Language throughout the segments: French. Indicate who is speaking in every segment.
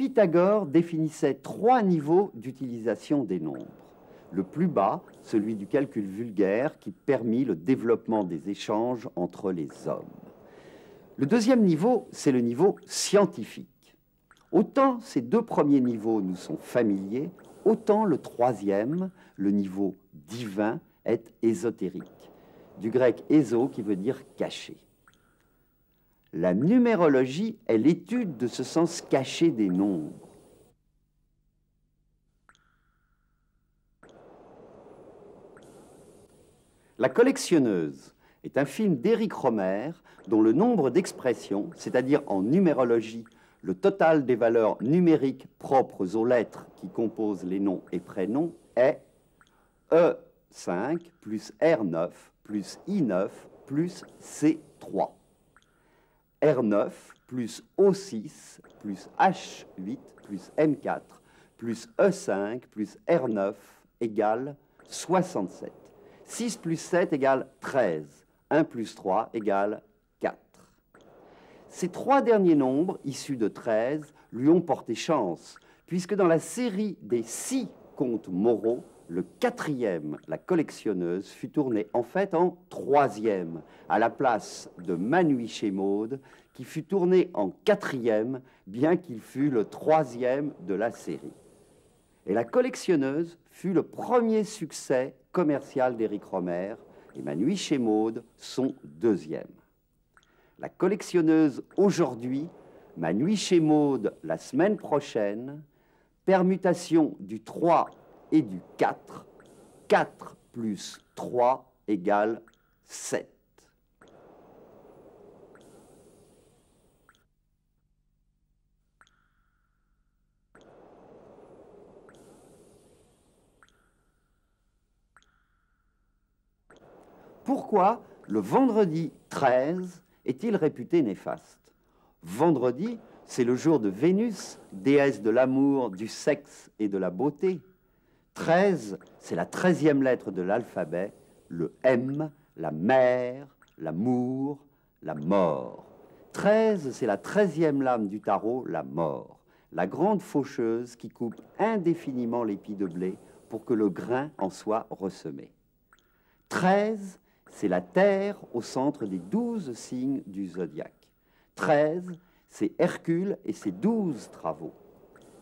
Speaker 1: Pythagore définissait 3 niveaux d'utilisation des nombres. Le plus bas, celui du calcul vulgaire, qui permit le développement des échanges entre les hommes. Le deuxième niveau, c'est le niveau scientifique. Autant ces 2 premiers niveaux nous sont familiers, autant le troisième, le niveau divin, est ésotérique. Du grec éso qui veut dire caché. La numérologie est l'étude de ce sens caché des nombres. La collectionneuse est un film d'Éric Rohmer dont le nombre d'expressions, c'est-à-dire en numérologie, le total des valeurs numériques propres aux lettres qui composent les noms et prénoms, est E5 plus R9 plus I9 plus C3. R9 plus O6 plus H8 plus M4 plus E5 plus R9 égale 67. 6 plus 7 égale 13. 1 plus 3 égale 4. Ces 3 derniers nombres, issus de 13, lui ont porté chance, puisque dans la série des 6 contes moraux, le 4e, la collectionneuse, fut tourné en fait en 3e, à la place de Manouy chez Maud, qui fut tourné en 4e, bien qu'il fût le 3e de la série. Et la collectionneuse fut le premier succès commercial d'Éric Rohmer, et Manouy chez Maud son 2e. La collectionneuse aujourd'hui, Manouy chez Maud la semaine prochaine, permutation du 3 et du 4, 4 plus 3 égale 7. Pourquoi le vendredi 13 est-il réputé néfaste? Vendredi, c'est le jour de Vénus, déesse de l'amour, du sexe et de la beauté. 13, c'est la 13e lettre de l'alphabet, le M, la mer, l'amour, la mort. 13, c'est la 13e lame du tarot, la mort, la grande faucheuse qui coupe indéfiniment l'épi de blé pour que le grain en soit ressemé. 13, c'est la Terre au centre des 12 signes du zodiaque. 13, c'est Hercule et ses 12 travaux.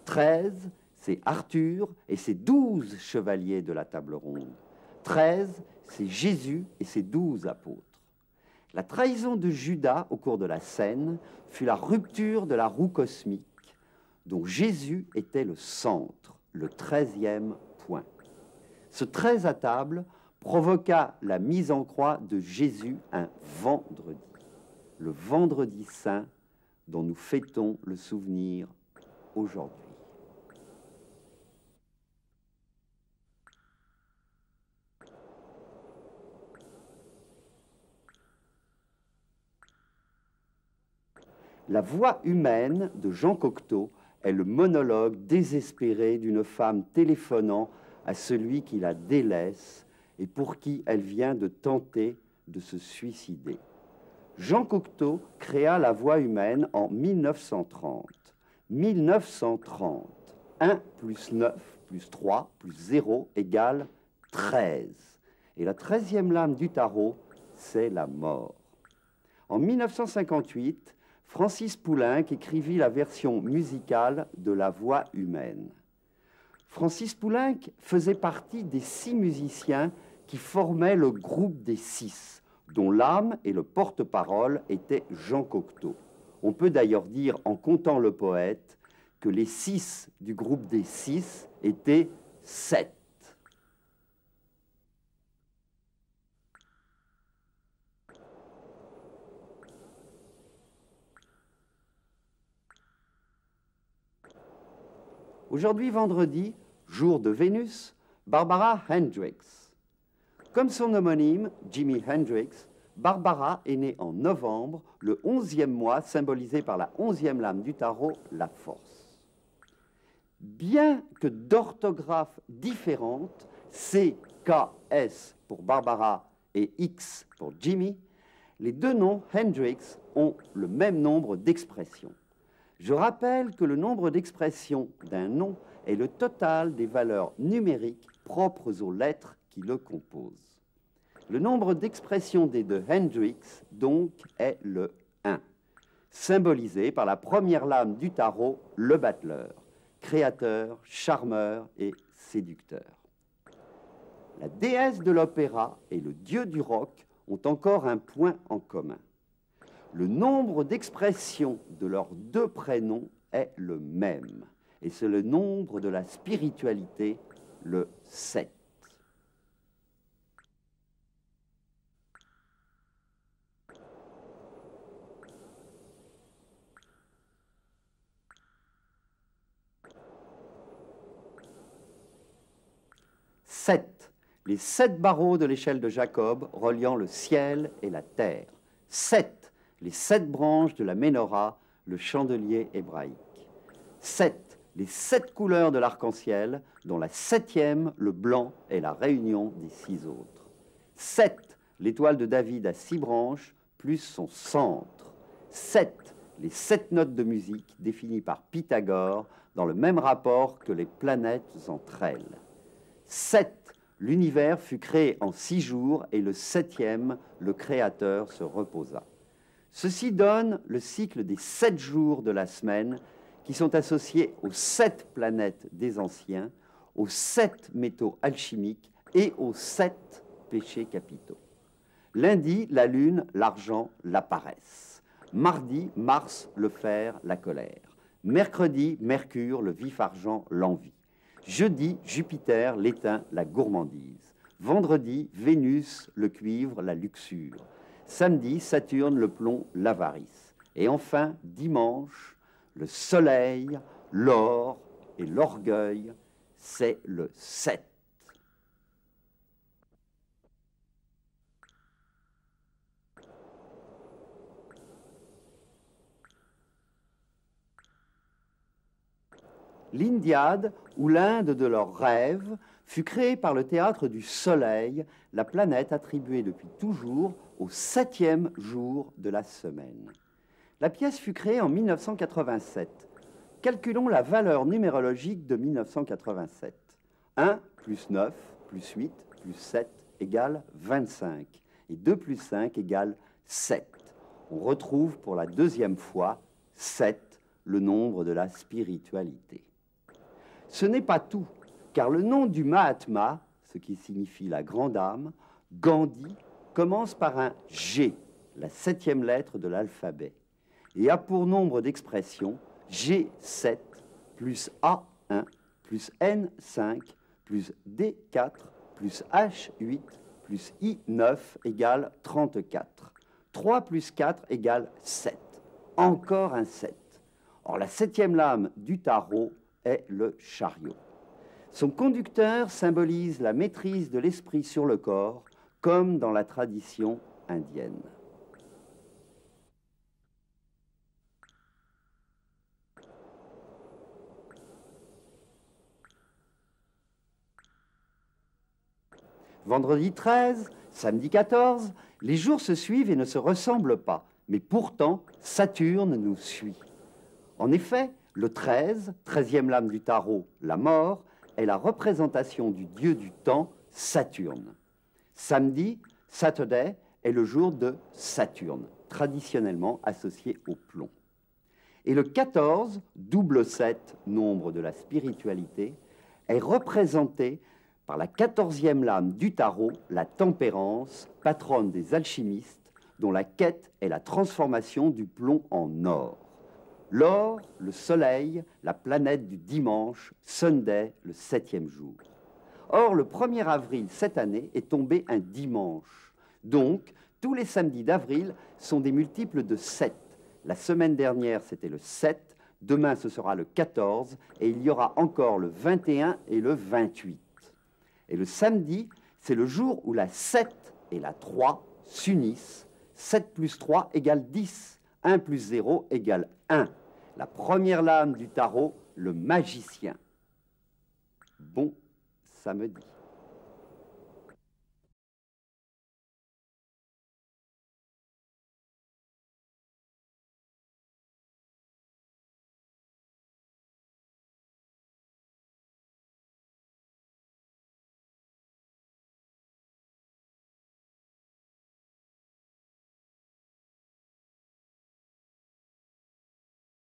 Speaker 1: 13, c'est Arthur et ses 12 chevaliers de la table ronde. 13, c'est Jésus et ses 12 apôtres. La trahison de Judas au cours de la scène fut la rupture de la roue cosmique, dont Jésus était le centre, le 13e point. Ce 13 à table provoqua la mise en croix de Jésus un vendredi, le vendredi saint dont nous fêtons le souvenir aujourd'hui. La voix humaine de Jean Cocteau est le monologue désespéré d'une femme téléphonant à celui qui la délaisse et pour qui elle vient de tenter de se suicider. Jean Cocteau créa la voix humaine en 1930. 1930, 1 plus 9 plus 3 plus 0 égale 13. Et la 13e lame du tarot, c'est la mort. En 1958, Francis Poulenc écrivit la version musicale de la voix humaine. Francis Poulenc faisait partie des 6 musiciens qui formaient le groupe des 6, dont l'âme et le porte-parole étaient Jean Cocteau. On peut d'ailleurs dire, en comptant le poète, que les 6 du groupe des 6 étaient 7. Aujourd'hui, vendredi, jour de Vénus, Barbara Hendricks. Comme son homonyme, Jimi Hendrix, Barbara est née en novembre, le 11e mois, symbolisé par la 11e lame du tarot, la force. Bien que d'orthographes différentes, C, K, S pour Barbara et X pour Jimmy, les 2 noms Hendrix ont le même nombre d'expressions. Je rappelle que le nombre d'expressions d'un nom est le total des valeurs numériques propres aux lettres qui le composent. Le nombre d'expressions des de Hendrix, donc, est le 1, symbolisé par la première lame du tarot, le battleur, créateur, charmeur et séducteur. La déesse de l'opéra et le dieu du rock ont encore un point en commun. Le nombre d'expressions de leurs deux prénoms est le même, et c'est le nombre de la spiritualité, le 7. Les 7 barreaux de l'échelle de Jacob reliant le ciel et la terre. 7, les 7 branches de la menorah, le chandelier hébraïque. 7, les 7 couleurs de l'arc-en-ciel, dont la 7e, le blanc, est la réunion des 6 autres. 7, l'étoile de David à 6 branches, plus son centre. 7, les 7 notes de musique définies par Pythagore dans le même rapport que les planètes entre elles. 7, l'univers fut créé en 6 jours et le 7e, le Créateur se reposa. Ceci donne le cycle des 7 jours de la semaine qui sont associés aux 7 planètes des anciens, aux 7 métaux alchimiques et aux 7 péchés capitaux. Lundi, la lune, l'argent, la paresse. Mardi, Mars, le fer, la colère. Mercredi, Mercure, le vif argent, l'envie. Jeudi, Jupiter, l'étain, la gourmandise. Vendredi, Vénus, le cuivre, la luxure. Samedi, Saturne, le plomb, l'avarice. Et enfin, dimanche, le soleil, l'or et l'orgueil, c'est le 7. L'Indiade, ou l'Inde de leurs rêves, fut créée par le théâtre du Soleil, la planète attribuée depuis toujours au 7e jour de la semaine. La pièce fut créée en 1987. Calculons la valeur numérologique de 1987. 1 plus 9 plus 8 plus 7 égale 25. Et 2 plus 5 égale 7. On retrouve pour la deuxième fois 7, le nombre de la spiritualité. Ce n'est pas tout, car le nom du Mahatma, ce qui signifie la grande âme, Gandhi, commence par un G, la 7e lettre de l'alphabet, et a pour nombre d'expressions G7 plus A1 plus N5 plus D4 plus H8 plus I9 égale 34. 3 plus 4 égale 7. Encore un 7. Or, la 7e lame du tarot est le chariot. Son conducteur symbolise la maîtrise de l'esprit sur le corps, comme dans la tradition indienne. Vendredi 13, samedi 14, les jours se suivent et ne se ressemblent pas, mais pourtant Saturne nous suit. En effet, le 13, 13e lame du tarot, la mort, est la représentation du dieu du temps, Saturne. Samedi, Saturday, est le jour de Saturne, traditionnellement associé au plomb. Et le 14, double 7, nombre de la spiritualité, est représenté par la 14e lame du tarot, la tempérance, patronne des alchimistes, dont la quête est la transformation du plomb en or. L'or, le soleil, la planète du dimanche, Sunday, le 7e jour. Or, le 1er avril cette année est tombé un dimanche. Donc, tous les samedis d'avril sont des multiples de 7. La semaine dernière, c'était le 7. Demain, ce sera le 14. Et il y aura encore le 21 et le 28. Et le samedi, c'est le jour où la 7 et la 3 s'unissent. 7 plus 3 égale 10. 1 plus 0 égale 1. La première lame du tarot, le magicien. Bon samedi.